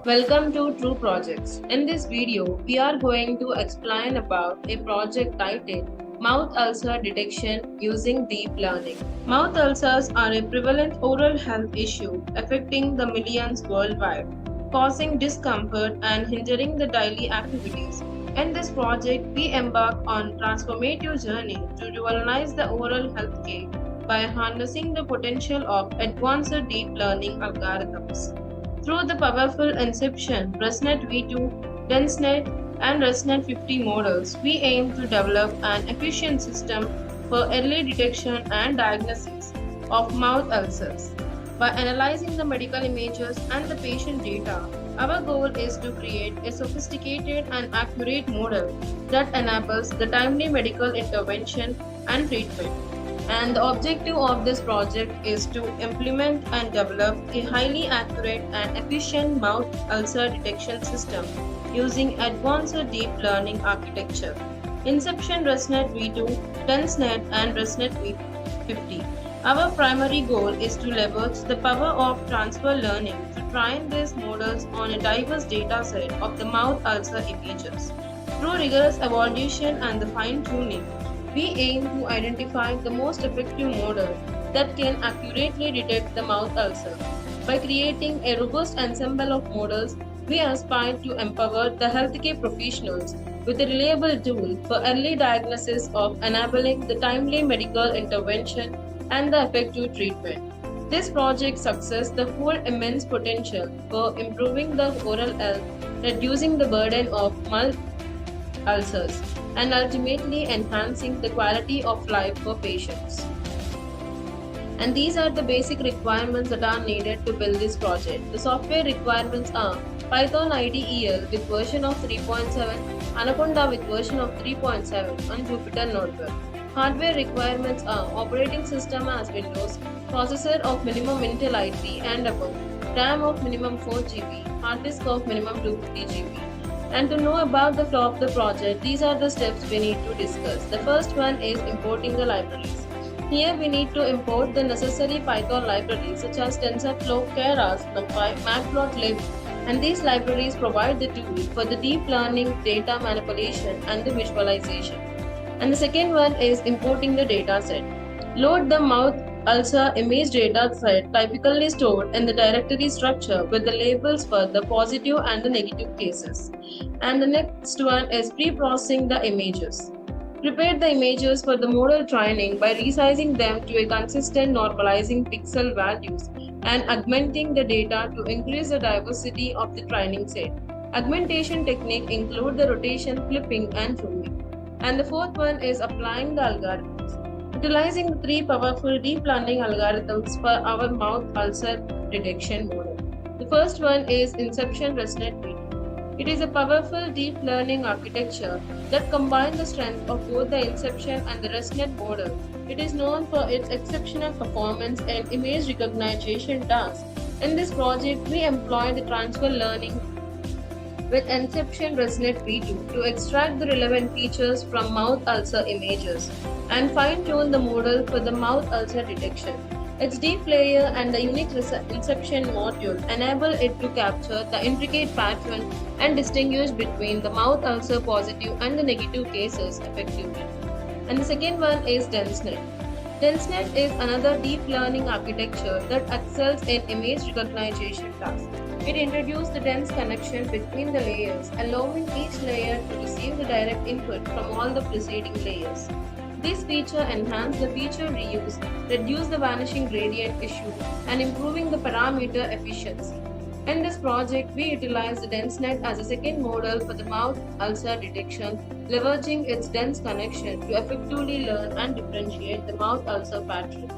Welcome to True Projects. In this video, we are going to explain about a project titled Mouth Ulcer Detection using Deep Learning. Mouth ulcers are a prevalent oral health issue affecting the millions worldwide, causing discomfort and hindering the daily activities. In this project, we embark on transformative journey to revolutionize the oral health care by harnessing the potential of advanced deep learning algorithms. Through the powerful Inception, ResNet V2, DenseNet, and ResNet 50 models, we aim to develop an efficient system for early detection and diagnosis of mouth ulcers. By analyzing the medical images and the patient data, our goal is to create a sophisticated and accurate model that enables the timely medical intervention and treatment. And the objective of this project is to implement and develop a highly accurate and efficient mouth ulcer detection system using advanced deep learning architecture. Inception ResNet V2, DenseNet, and ResNet V50. Our primary goal is to leverage the power of transfer learning to train these models on a diverse dataset of the mouth ulcer images. Through rigorous evaluation and the fine-tuning, we aim to identify the most effective model that can accurately detect the mouth ulcer. By creating a robust ensemble of models, we aspire to empower the healthcare professionals with a reliable tool for early diagnosis of enabling the timely medical intervention and the effective treatment. This project's success holds immense potential for improving the oral health, reducing the burden of mouth ulcers, and ultimately enhancing the quality of life for patients. And these are the basic requirements that are needed to build this project. The software requirements are Python IDEL with version of 3.7, Anaconda with version of 3.7, and Jupyter Notebook. Hardware requirements are operating system as Windows, processor of minimum Intel i3 and above, RAM of minimum 4 GB, hard disk of minimum 250 GB. And to know about the flow of the project, these are the steps we need to discuss. The first one is importing the libraries. Here we need to import the necessary Python libraries such as TensorFlow, Keras, NumPy, Matplotlib, and these libraries provide the tool for the deep learning, data manipulation, and the visualization. And the second one is importing the dataset. Load the mouth ulcer image dataset typically stored in the directory structure with the labels for the positive and the negative cases. And the next one is pre-processing the images. Prepare the images for the model training by resizing them to a consistent normalizing pixel values and augmenting the data to increase the diversity of the training set. Augmentation technique include the rotation, flipping, and zooming. And the fourth one is applying the algorithms. Utilizing the three powerful deep learning algorithms for our mouth ulcer detection model. The first one is Inception ResNet V2. It is a powerful deep learning architecture that combines the strength of both the Inception and the ResNet model. It is known for its exceptional performance and image recognition tasks. In this project, we employ the transfer learning with Inception ResNet V2 to extract the relevant features from mouth ulcer images and fine-tune the model for the mouth ulcer detection. Its deep layer and the unique Inception module enable it to capture the intricate pattern and distinguish between the mouth ulcer positive and the negative cases effectively. And the second one is DenseNet. DenseNet is another deep learning architecture that excels in image recognition tasks. It introduces the dense connection between the layers, allowing each layer to receive the direct input from all the preceding layers. This feature enhances the feature reuse, reduce the vanishing gradient issue, and improving the parameter efficiency. In this project, we utilize the DenseNet as a second model for the mouth ulcer detection, leveraging its dense connection to effectively learn and differentiate the mouth ulcer pattern.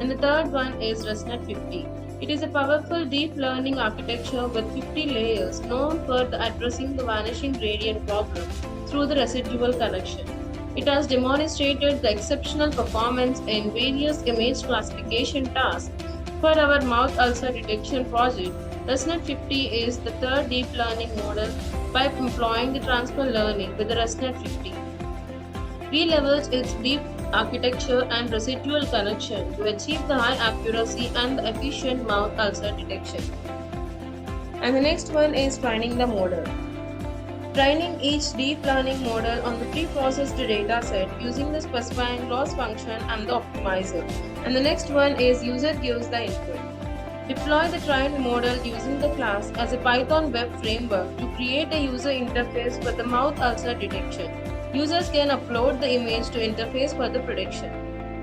And the third one is ResNet 50. It is a powerful deep learning architecture with 50 layers known for addressing the vanishing gradient problem through the residual connection. It has demonstrated the exceptional performance in various image classification tasks. For our mouth ulcer detection project, ResNet 50 is the third deep learning model by employing the transfer learning with the ResNet 50. We leverage its deep architecture and residual connection to achieve the high accuracy and the efficient mouth ulcer detection. And the next one is training the model. Training each deep learning model on the pre-processed dataset using the specifying loss function and the optimizer. And the next one is user gives the input. Deploy the trained model using the class as a Python web framework to create a user interface for the mouth ulcer detection. Users can upload the image to interface for the prediction.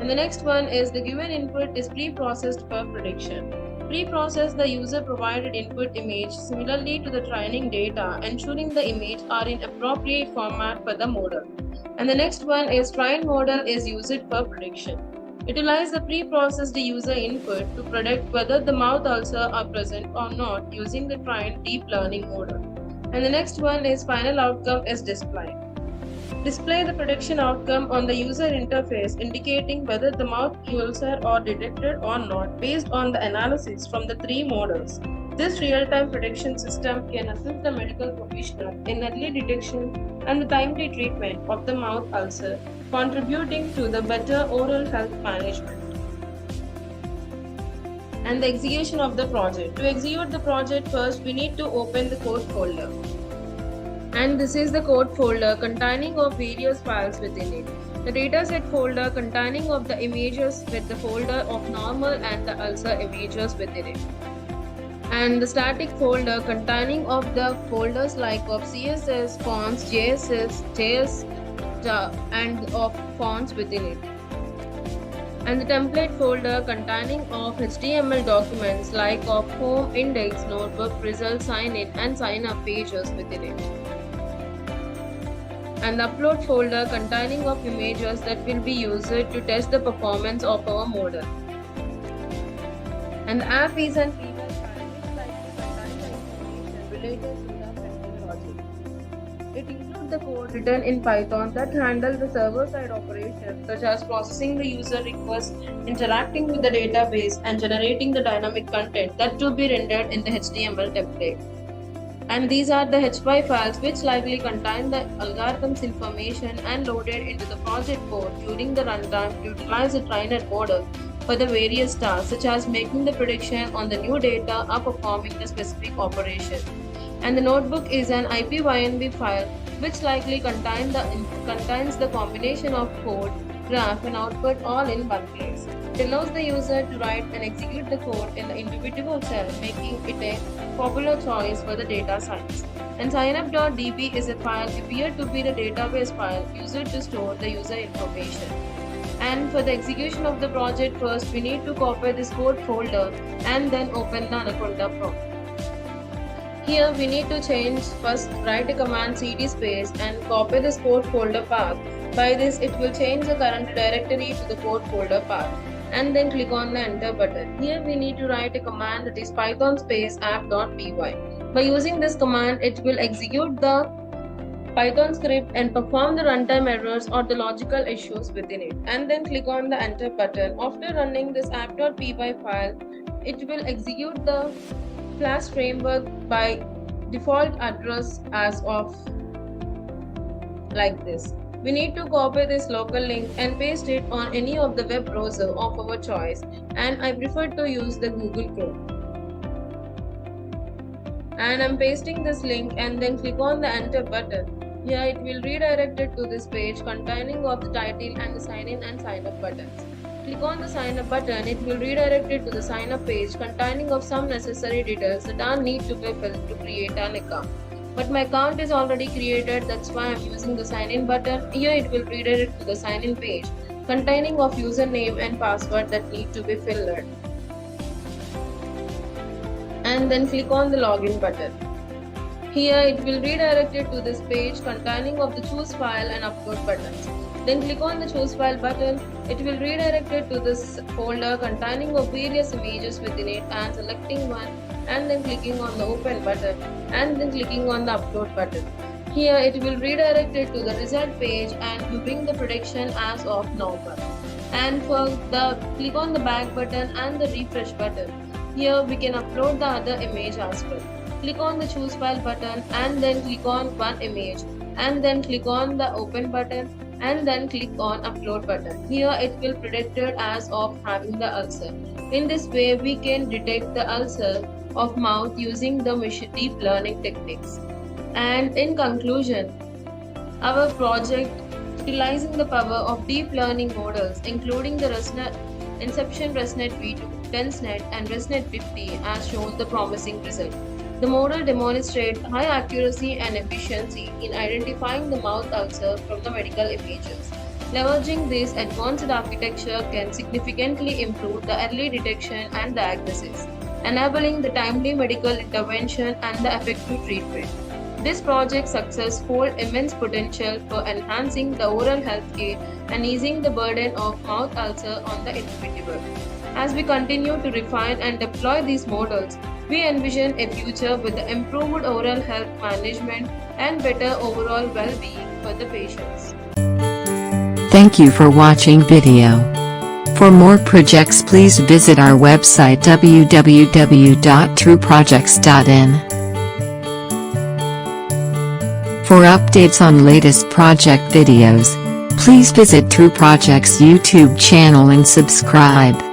And the next one is the given input is pre-processed for prediction. Pre-process the user provided input image similarly to the training data, ensuring the image are in appropriate format for the model. And the next one is trained model is used for prediction. Utilize the pre-processed user input to predict whether the mouth ulcer are present or not using the trained deep learning model. And the next one is final outcome is display. Display the prediction outcome on the user interface indicating whether the mouth ulcer are detected or not based on the analysis from the three models. This real-time prediction system can assist the medical professional in early detection and the timely treatment of the mouth ulcer, contributing to the better oral health management. And the execution of the project. To execute the project, first we need to open the code folder. And this is the code folder containing of various files within it. The dataset folder containing of the images with the folder of normal and the ulcer images within it. And the static folder containing of the folders like of CSS, fonts, JSS, JS, and of fonts within it. And the template folder containing of HTML documents like of home, index, notebook, result, sign in and sign up pages within it. And the upload folder containing of images that will be used to test the performance of our model. And the app is an email file which likely contains the information related to the testing project. It includes the code written in Python that handles the server-side operations such as processing the user requests, interacting with the database, and generating the dynamic content that to be rendered in the HTML template. And these are the HY files which likely contain the algorithms information and loaded into the project code during the runtime to utilize the trained model for the various tasks such as making the prediction on the new data or performing the specific operation. And the notebook is an IPYNB file which likely contains the combination of code, graph and output all in one place. It allows the user to write and execute the code in the individual cell, making it a popular choice for the data science. And signup.db is a file appeared to be the database file used to store the user information. And for the execution of the project, first we need to copy this code folder and then open the Anaconda prompt. Here we need to first write a command cd space and copy this code folder path. By this it will change the current directory to the code folder path. And then click on the enter button. Here we need to write a command that is python space app.py. By using this command, it will execute the Python script and perform the runtime errors or the logical issues within it. And then click on the enter button. After running this app.py file, it will execute the Flash framework by default address as of like this. We need to copy this local link and paste it on any of the web browser of our choice, and I prefer to use the Google Chrome. And I'm pasting this link and then click on the enter button. Here it will redirect it to this page containing of the title and the sign in and sign up buttons. Click on the sign up button, it will redirect it to the sign up page containing of some necessary details that are need to be filled to create an account. But my account is already created, that's why I'm using the sign in button. Here it will redirect to the sign in page containing of username and password that need to be filled. And then click on the login button. Here it will redirect it to this page containing of the choose file and upload buttons. Then click on the choose file button. It will redirect it to this folder containing of various images within it and selecting one and then clicking on the open button and then clicking on the upload button. Here it will redirect it to the result page and viewing the prediction as of normal. And for the click on the back button and the refresh button. Here we can upload the other image as well. Click on the choose file button and then click on one image and then click on the open button and then click on upload button. Here it will predict it as of having the ulcer. In this way we can detect the ulcer of mouth using the deep learning techniques. And in conclusion, our project utilizing the power of deep learning models including the Inception ResNet V2, DenseNet and ResNet 50 has shown the promising result. The model demonstrates high accuracy and efficiency in identifying the mouth ulcer from the medical images. Leveraging this advanced architecture can significantly improve the early detection and diagnosis, enabling the timely medical intervention and the effective treatment. This project's success holds immense potential for enhancing the oral health care and easing the burden of mouth ulcer on the individual. As we continue to refine and deploy these models, we envision a future with the improved oral health management and better overall well-being for the patients. Thank you for watching video. For more projects please visit our website www.trueprojects.in. For updates on latest project videos, please visit True Projects YouTube channel and subscribe.